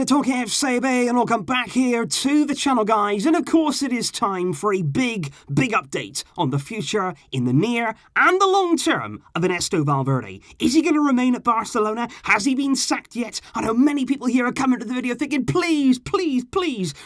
to TalkFCB and welcome back here to the channel, guys. And of course it is time for a big update on the future in the near and the long term of Ernesto Valverde. Is he going to remain at Barcelona? Has he been sacked yet? I know many people here are coming to the video thinking, please,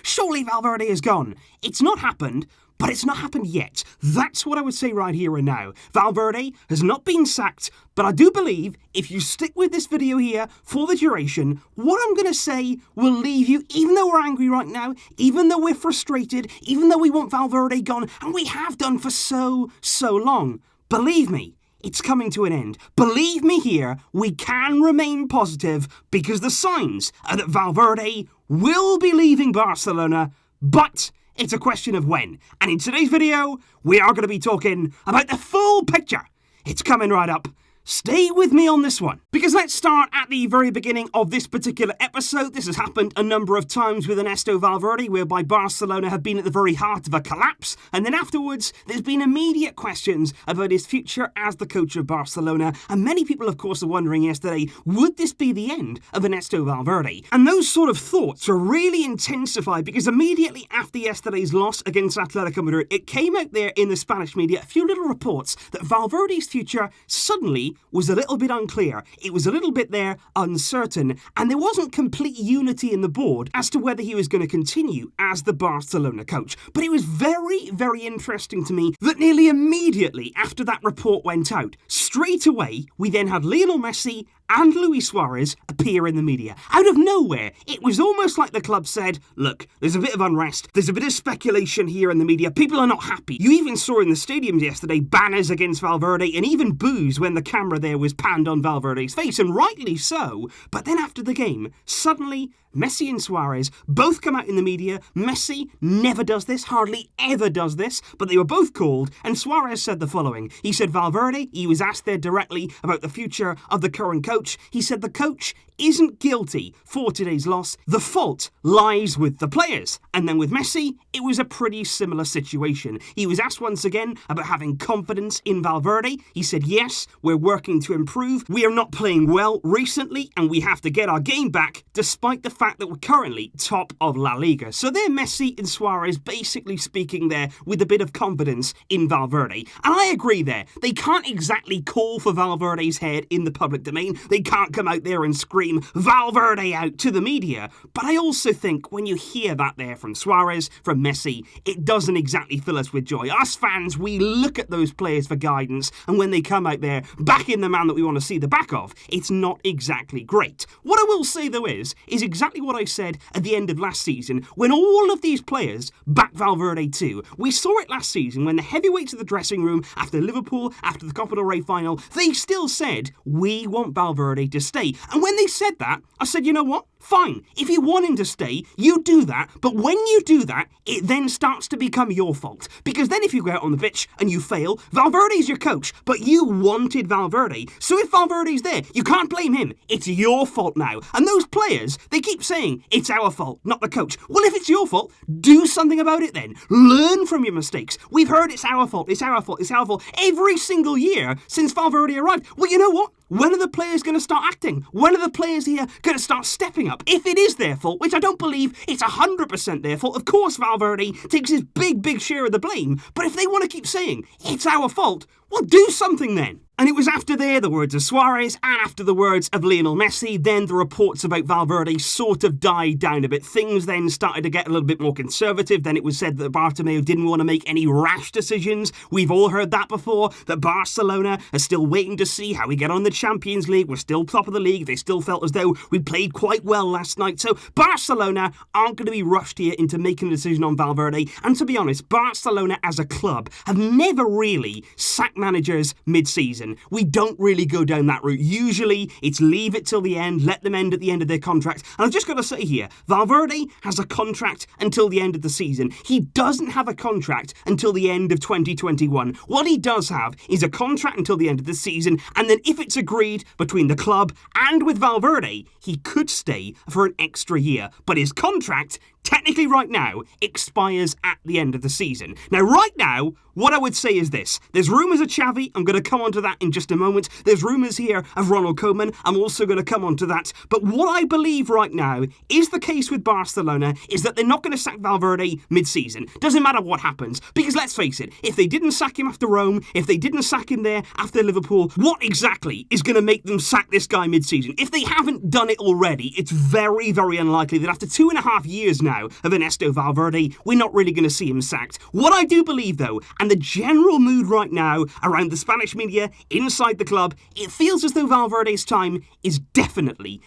surely Valverde is gone. It's not happened. But it's not happened yet. That's what I would say right here and now. Valverde has not been sacked, but I do believe if you stick with this video here for the duration, what I'm going to say will leave you, even though we're angry right now, even though we're frustrated, even though we want Valverde gone, and we have done for so long. Believe me, it's coming to an end. Believe me here, we can remain positive because the signs are that Valverde will be leaving Barcelona, but it's a question of when. And in today's video, we are going to be talking about the full picture. It's coming right up. Stay with me on this one. Because let's start at the very beginning of this particular episode. This has happened a number of times with Ernesto Valverde, whereby Barcelona have been at the very heart of a collapse. And then afterwards, there's been immediate questions about his future as the coach of Barcelona. And many people, of course, are wondering yesterday, would this be the end of Ernesto Valverde? And those sort of thoughts are really intensified because immediately after yesterday's loss against Atletico Madrid, it came out there in the Spanish media, a few little reports that Valverde's future suddenly was a little bit unclear. It was a little bit there uncertain, and there wasn't complete unity in the board as to whether he was going to continue as the Barcelona coach. But it was very interesting to me that nearly immediately after that report went out, straight away, we then had Lionel Messi and Luis Suárez appear in the media. Out of nowhere, it was almost like the club said, look, there's a bit of unrest, there's a bit of speculation here in the media, people are not happy. You even saw in the stadiums yesterday banners against Valverde and even boos when the camera there was panned on Valverde's face, and rightly so. But then after the game, suddenly Messi and Suárez both come out in the media. Messi never does this, hardly ever does this, but they were both called, and Suárez said the following. He said Valverde, he was asked there directly about the future of the current coach. He said the coach isn't guilty for today's loss. The fault lies with the players. And then with Messi, it was a pretty similar situation. He was asked once again about having confidence in Valverde. He said, yes, we're working to improve. We are not playing well recently, and we have to get our game back, despite the fact that we're currently top of La Liga. So they're Messi and Suárez basically speaking there with a bit of confidence in Valverde. And I agree there. They can't exactly call for Valverde's head in the public domain. They can't come out there and scream Valverde out to the media. But I also think when you hear that there from Suárez, from Messi, it doesn't exactly fill us with joy. Us fans, we look at those players for guidance, and when they come out there, back in the man that we want to see the back of, it's not exactly great. What I will say though is exactly what I said at the end of last season, when all of these players backed Valverde too. We saw it last season when the heavyweights of the dressing room, after Liverpool, after the Copa del Rey final, they still said, we want Valverde to stay. And when they said that, I said, you know what? Fine, if you want him to stay, you do that, but when you do that, it then starts to become your fault. Because then if you go out on the pitch and you fail, Valverde's your coach, but you wanted Valverde. So if Valverde's there, you can't blame him. It's your fault now. And those players, they keep saying, it's our fault, not the coach. Well, if it's your fault, do something about it then. Learn from your mistakes. We've heard it's our fault, it's our fault, it's our fault every single year since Valverde arrived. Well, you know what? When are the players going to start acting? When are the players here going to start stepping up? If it is their fault, which I don't believe it's 100% their fault, of course Valverde takes his big share of the blame. But if they want to keep saying, it's our fault, well, do something then. And it was after there, the words of Suárez, and after the words of Lionel Messi, then the reports about Valverde sort of died down a bit. Things then started to get a little bit more conservative. Then it was said that Bartomeu didn't want to make any rash decisions. We've all heard that before, that Barcelona are still waiting to see how we get on the Champions League. We're still top of the league. They still felt as though we played quite well last night. So Barcelona aren't going to be rushed here into making a decision on Valverde. And to be honest, Barcelona as a club have never really sacked managers mid-season. We don't really go down that route. Usually, it's leave it till the end, let them end at the end of their contract. And I've just got to say here, Valverde has a contract until the end of the season. He doesn't have a contract until the end of 2021. What he does have is a contract until the end of the season, and then if it's agreed between the club and with Valverde, he could stay for an extra year. But his contract technically right now, expires at the end of the season. Now, right now, what I would say is this. There's rumours of Xavi. I'm going to come on to that in just a moment. There's rumours here of Ronald Koeman. I'm also going to come on to that. But what I believe right now is the case with Barcelona is that they're not going to sack Valverde mid-season. Doesn't matter what happens. Because let's face it, if they didn't sack him after Rome, if they didn't sack him there after Liverpool, what exactly is going to make them sack this guy mid-season? If they haven't done it already, it's very, very unlikely that after 2.5 years now of Ernesto Valverde, we're not really going to see him sacked. What I do believe, though, and the general mood right now around the Spanish media, inside the club, it feels as though Valverde's time is definitely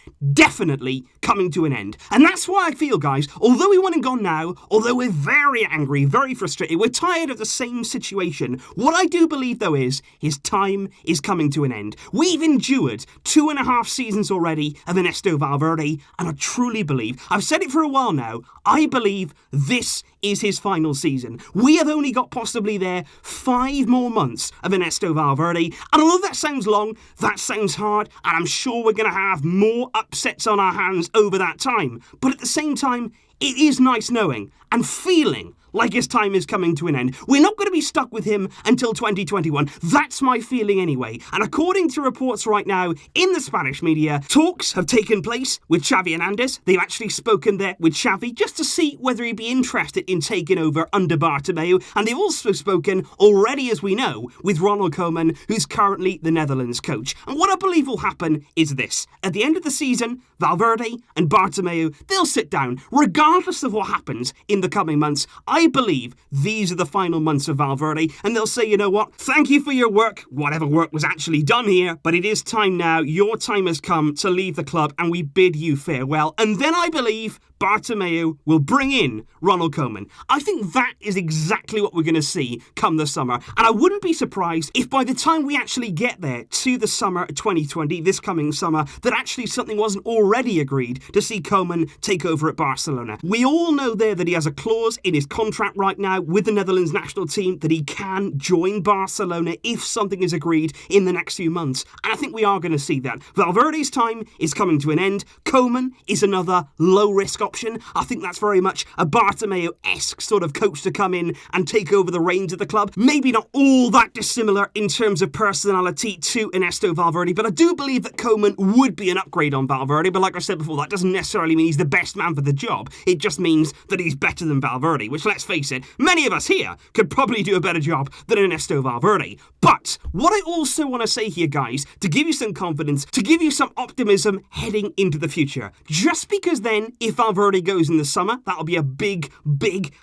coming to an end. And that's why I feel, guys, although we want him gone now, although we're very angry, very frustrated, we're tired of the same situation, what I do believe, though, is his time is coming to an end. We've endured 2.5 seasons already of Ernesto Valverde, and I truly believe, I've said it for a while now, I believe this is his final season. We have only got possibly there 5 more months of Ernesto Valverde, and although that sounds long, that sounds hard, and I'm sure we're going to have more upsets on our hands over that time. But at the same time, it is nice knowing and feeling like his time is coming to an end. We're not going to be stuck with him until 2021. That's my feeling anyway. And according to reports right now in the Spanish media, talks have taken place with Xavi Hernandez. They've actually spoken there with Xavi just to see whether he'd be interested in taking over under Bartomeu. And they've also spoken already, as we know, with Ronald Koeman, who's currently the Netherlands coach. And what I believe will happen is this. At the end of the season, Valverde and Bartomeu, they'll sit down, regardless of what happens in the coming months. I believe these are the final months of Valverde, and they'll say, you know what, thank you for your work, whatever work was actually done here, but it is time now, your time has come to leave the club, and we bid you farewell. And then I believe Bartomeu will bring in Ronald Koeman. I think that is exactly what we're going to see come the summer, and I wouldn't be surprised if by the time we actually get there to the summer 2020, this coming summer, that actually something wasn't already agreed to see Koeman take over at Barcelona. We all know there that he has a clause in his contract right now with the Netherlands national team that he can join Barcelona if something is agreed in the next few months, and I think we are going to see that. Valverde's time is coming to an end. Koeman is another low-risk option. I think that's very much a Bartomeu-esque sort of coach to come in and take over the reins of the club. Maybe not all that dissimilar in terms of personality to Ernesto Valverde, but I do believe that Koeman would be an upgrade on Valverde. But like I said before, that doesn't necessarily mean he's the best man for the job. It just means that he's better than Valverde, which, let's face it, many of us here could probably do a better job than Ernesto Valverde. But what I also want to say here, guys, to give you some confidence, to give you some optimism heading into the future, just because then, if Valverde goes in the summer, that'll be a big,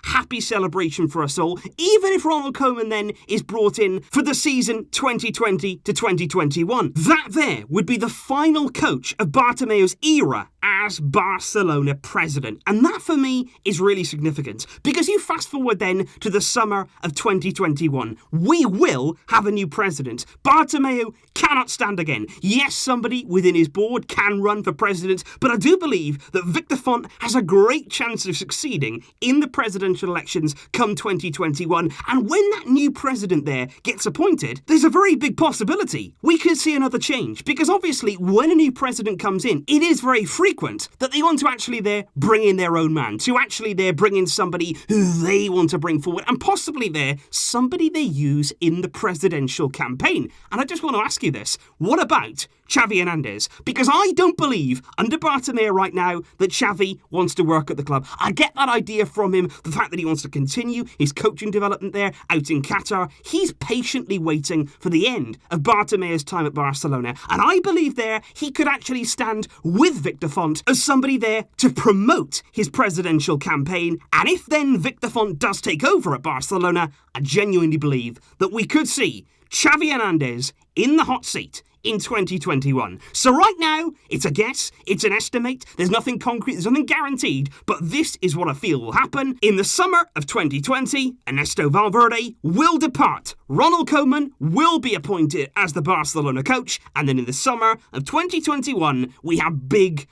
happy celebration for us all. Even if Ronald Koeman then is brought in for the season 2020 to 2021. That there would be the final coach of Bartomeu's era as Barcelona president. And that for me is really significant, because you fast forward then to the summer of 2021. We will have a new president. Bartomeu cannot stand again. Yes, somebody within his board can run for president, but I do believe that Victor Font has a great chance of succeeding in the presidential elections come 2021. And when that new president there gets appointed, there's a very big possibility we could see another change. Because obviously, when a new president comes in, it is very frequent that they want to actually there bring in their own man, to actually there bring in somebody who they want to bring forward, and possibly there somebody they use in the presidential campaign. And I just want to ask you this, what about Xavi Hernandez? Because I don't believe under Bartomeu right now that Xavi wants to work at the club. I get that idea from him, the fact that he wants to continue his coaching development there out in Qatar. He's patiently waiting for the end of Bartomeu's time at Barcelona, and I believe there he could actually stand with Victor Font as somebody there to promote his presidential campaign. And if then Victor Font does take over at Barcelona, I genuinely believe that we could see Xavi Hernandez in the hot seat in 2021. So right now, it's a guess, it's an estimate, there's nothing concrete, there's nothing guaranteed, but this is what I feel will happen. In the summer of 2020, Ernesto Valverde will depart. Ronald Koeman will be appointed as the Barcelona coach, and then in the summer of 2021, we have big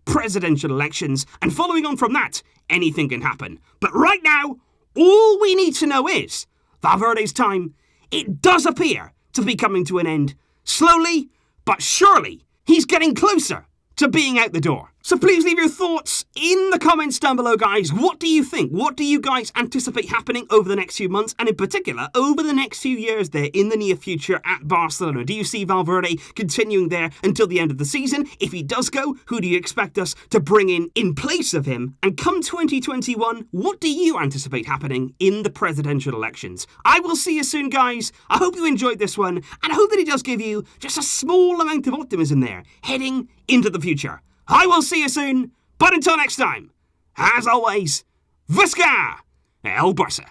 presidential elections, and following on from that, anything can happen. But right now, all we need to know is Valverde's time, it does appear to be coming to an end. Slowly, but surely, he's getting closer to being out the door. So please leave your thoughts in the comments down below, guys. What do you think? What do you guys anticipate happening over the next few months, and in particular, over the next few years there in the near future at Barcelona? Do you see Valverde continuing there until the end of the season? If he does go, who do you expect us to bring in place of him? And come 2021, what do you anticipate happening in the presidential elections? I will see you soon, guys. I hope you enjoyed this one, and I hope that it does give you just a small amount of optimism there, heading into the future. I will see you soon, but until next time, as always, Visca el Barça.